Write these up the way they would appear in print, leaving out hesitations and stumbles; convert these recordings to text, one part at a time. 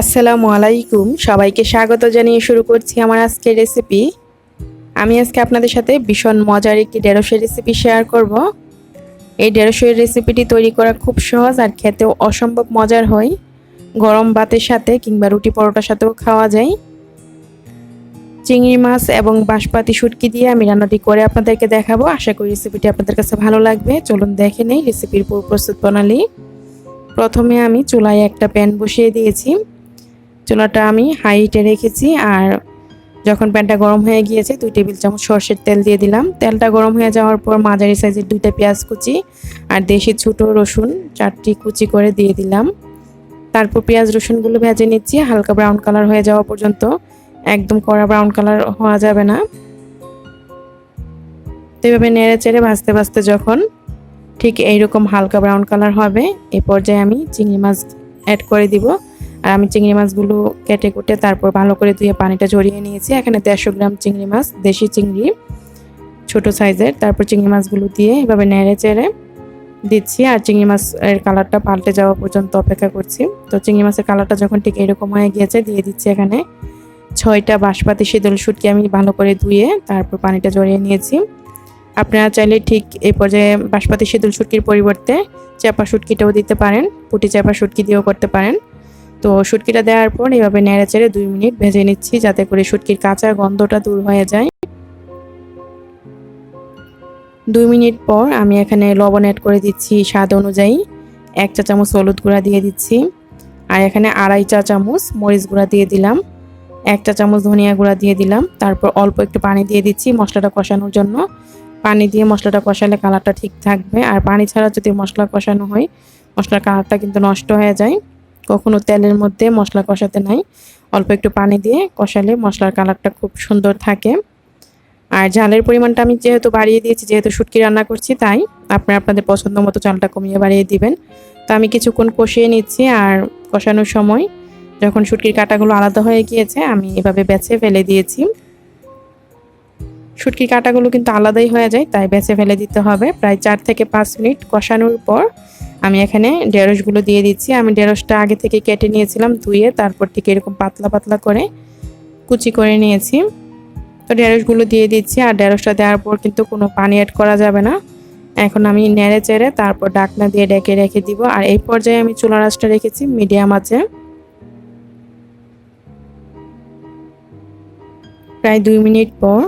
আসসালামু আলাইকুম, সবাইকে স্বাগত জানিয়ে শুরু করছি আমার আজকের রেসিপি। আমি আজকে আপনাদের সাথে ভীষণ মজার একটি ঢেঁড়সের রেসিপি শেয়ার করব। এই ঢেঁড়সের রেসিপিটি তৈরি করা খুব সহজ আর খেতেও অসম্ভব মজার হয়। গরম ভাতের সাথে কিংবা রুটি পরোটার সাথেও খাওয়া যায়। চিংড়ি মাছ এবং বাঁশপাতি শুটকি দিয়ে আমি রান্নাটি করে আপনাদেরকে দেখাবো। আশা করি রেসিপিটি আপনাদের কাছে ভালো লাগবে। চলুন দেখে নেই রেসিপির পুরো প্রস্তুত প্রণালী। প্রথমে আমি চুলায় একটা প্যান বসিয়ে দিয়েছি। চুলাটা আমি হাই হিটে রেখেছি আর যখন প্যানটা গরম হয়ে গিয়েছে 2 টেবিল চামচ সরষের তেল দিয়ে দিলাম। তেলটা গরম হয়ে যাওয়ার পর মাঝারি সাইজের 2টা পেঁয়াজ কুচি আর দেশি ছোট রসুন 4টি কুচি করে দিয়ে দিলাম। তারপর পেঁয়াজ রসুনগুলো ভেজে নিচ্ছি হালকা ব্রাউন কালার হয়ে যাওয়া পর্যন্ত। একদম কড়া ব্রাউন কালার হওয়া যাবে না। তো এভাবে নেড়ে চেড়ে ভাজতে ভাজতে যখন ঠিক এইরকম হালকা ব্রাউন কালার হবে, এই পর্যায়ে আমি চিংড়ি মাছ অ্যাড করে দিব। আর আমি চিংড়ি মাছগুলো কেটে কুটে তারপর ভালো করে ধুয়ে পানিটা ঝরিয়ে নিয়েছি। এখানে 150 গ্রাম চিংড়ি মাছ, দেশি চিংড়ি ছোট সাইজের। তারপর চিংড়ি মাছগুলো দিয়ে এভাবে নেড়ে চেড়ে দিচ্ছি আর চিংড়ি মাছের কালারটা পাল্টে যাওয়া পর্যন্ত অপেক্ষা করছি। তো চিংড়ি মাছের কালারটা যখন ঠিক এরকম হয়ে গিয়েছে দিয়ে দিচ্ছি এখানে 6টা বাঁশপাতি শীতল শুটকি আমি ভালো করে ধুয়ে তারপর পানিটা ঝরিয়ে নিয়েছি। আপনারা চাইলে ঠিক এই পর্যায়ে বাঁশপাতি শীতল শুটকির পরিবর্তে চাপা শুটকিটাও দিতে পারেন, পুঁটি চাপা শুটকি দিয়েও করতে পারেন। তো শুটকিটা দেওয়ার পর এইভাবে নেড়ে চেড়ে 2 মিনিট ভেজে নিচ্ছি যাতে করে শুটকির কাঁচা গন্ধটা দূর হয়ে যায়। 2 মিনিট পর আমি এখানে লবণ অ্যাড করে দিচ্ছি স্বাদ অনুযায়ী। 1 চা চামচ হলুদ গুঁড়া দিয়ে দিচ্ছি আর এখানে 2.5 চা চামচ মরিচ গুঁড়া দিয়ে দিলাম। 1 চা চামচ ধনিয়া গুঁড়া দিয়ে দিলাম। তারপর অল্প একটু পানি দিয়ে দিচ্ছি মশলাটা কষানোর জন্য। পানি দিয়ে মশলাটা কষালে কালারটা ঠিক থাকবে, আর পানি ছাড়া যদি মশলা কষানো হয় মশলার কালারটা কিন্তু নষ্ট হয়ে যায়। কখনো তেলের মধ্যে মশলা কষাতে নাই, অল্প একটু পানি দিয়ে কষালে মশলার কালারটা খুব সুন্দর থাকে। আর ঝালের পরিমাণটা আমি যেহেতু বাড়িয়ে দিয়েছি, যেহেতু শুটকি রান্না করছি, তাই আপনারা আপনাদের পছন্দ মতো ঝালটা কমিয়ে বাড়িয়ে দিবেন। তো আমি কিছুক্ষণ কষিয়ে নিচ্ছি আর কষানোর সময় যখন শুটকির কাঁটাগুলো আলাদা হয়ে গিয়েছে আমি এভাবে বেছে ফেলে দিয়েছি। শুটকির কাঁটাগুলো কিন্তু আলাদাই হয়ে যায়, তাই বেছে ফেলে দিতে হবে। প্রায় 4 থেকে 5 মিনিট কষানোর পর আমি এখানে ঢেঁড়সগুলো দিয়ে দিচ্ছি। আমি ঢেঁড়সটা আগে থেকে কেটে নিয়েছিলাম ধুয়ে, তারপর ঠিক এরকম পাতলা পাতলা করে কুচি করে নিয়েছি। তো ঢেঁড়সগুলো দিয়ে দিচ্ছি আর ঢেঁড়সটা দেওয়ার পর কিন্তু কোনো পানি অ্যাড করা যাবে না। এখন আমি নেড়ে চেড়ে তারপর ঢাকনা দিয়ে ঢেকে রেখে দিব। আর এই পর্যায়ে আমি চুলার আঁচটা রেখেছি মিডিয়াম আঁচে। প্রায় 2 মিনিট পর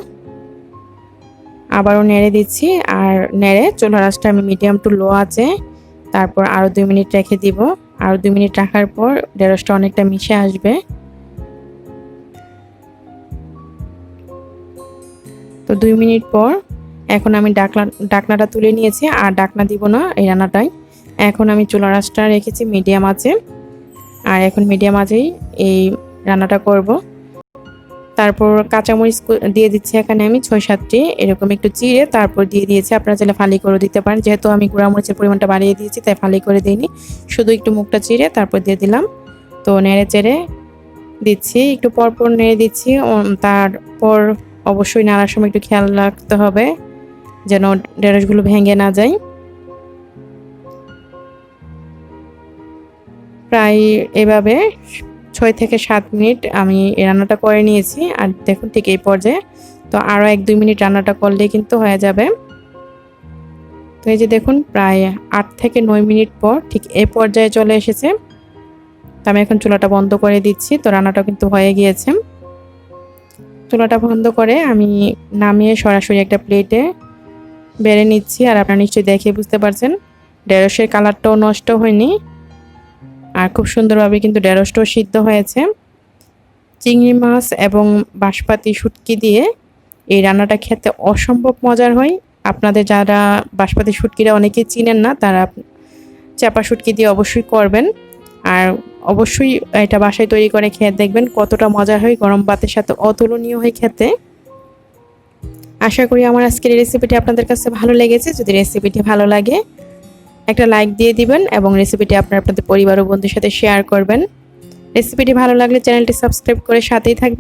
আবারও নেড়ে দিচ্ছি আর নেড়ে চুলার আঁচটা আমি মিডিয়াম টু লো আছে। তারপর আরও 2 মিনিট রেখে দিব। আরও 2 মিনিট রাখার পর ঢেঁড়সটা অনেকটা মিশে আসবে। তো 2 মিনিট পর এখন আমি ডাকনাটা তুলে নিয়েছি আর ডাকনা দিব না এই রান্নাটায়। এখন আমি চুলার আঁচটা রেখেছি মিডিয়াম আছে আর এখন মিডিয়াম আঁচেই এই রান্নাটা করব। তারপর কাঁচামরিচ দিয়ে দিচ্ছি এখানে আমি 6-7টি এরকম একটু চিড়ে তারপর দিয়ে দিয়েছি। আপনারা চাইলে ফালি করে দিতে পারেন, যেহেতু আমি গুঁড়ামরিচের পরিমাণটা বাড়িয়ে দিয়েছি তাই ফালি করে দিইনি, শুধু একটু মুখটা চিড়ে তারপর দিয়ে দিলাম। তো নেড়ে চেড়ে দিচ্ছি, একটু পরপর নেড়ে দিচ্ছি। তারপর অবশ্যই নাড়ার সময় একটু খেয়াল রাখতে হবে যেন ঢেঁড়সগুলো ভেঙে না যায়। প্রায় এভাবে 6 থেকে 7 মিনিট আমি এই রান্নাটা করে নিয়েছি আর দেখুন ঠিক এই পর্যায়ে। তো আরও 1-2 মিনিট রান্নাটা করলে কিন্তু হয়ে যাবে। তো এই যে দেখুন প্রায় 8 থেকে 9 মিনিট পর ঠিক এই পর্যায়ে চলে এসেছে। তো আমি এখন চুলাটা বন্ধ করে দিচ্ছি। তো রান্নাটা কিন্তু হয়ে গিয়েছে। চুলাটা বন্ধ করে আমি নামিয়ে সরাসরি একটা প্লেটে বেড়ে নিচ্ছি। আর আপনারা নিশ্চয়ই দেখে বুঝতে পারছেন ঢেঁড়সের কালারটাও নষ্ট হয়নি আর খুব সুন্দরভাবে কিন্তু ঢেঁড়সটাও সিদ্ধ হয়েছে। চিংড়ি মাছ এবং বাঁশপাতি শুটকি দিয়ে এই রান্নাটা খেতে অসম্ভব মজার হয়। আপনাদের যারা বাঁশপাতি শুটকিরা অনেকেই চিনেন না, তারা চাপা শুটকি দিয়ে অবশ্যই করবেন আর অবশ্যই এটা বাসায় তৈরি করে খেয়ে দেখবেন কতটা মজার হয়। গরম ভাতের সাথে অতুলনীয় হয় খেতে। আশা করি আমার আজকের এই রেসিপিটি আপনাদের কাছে ভালো লেগেছে। যদি রেসিপিটি ভালো লাগে একটা লাইক দিয়ে দিবেন এবং রেসিপিটি আপনাদের পরিবার ও বন্ধুদের সাথে শেয়ার করবেন। রেসিপিটি ভালো লাগলে চ্যানেলটি সাবস্ক্রাইব করে সাথেই থাকবেন।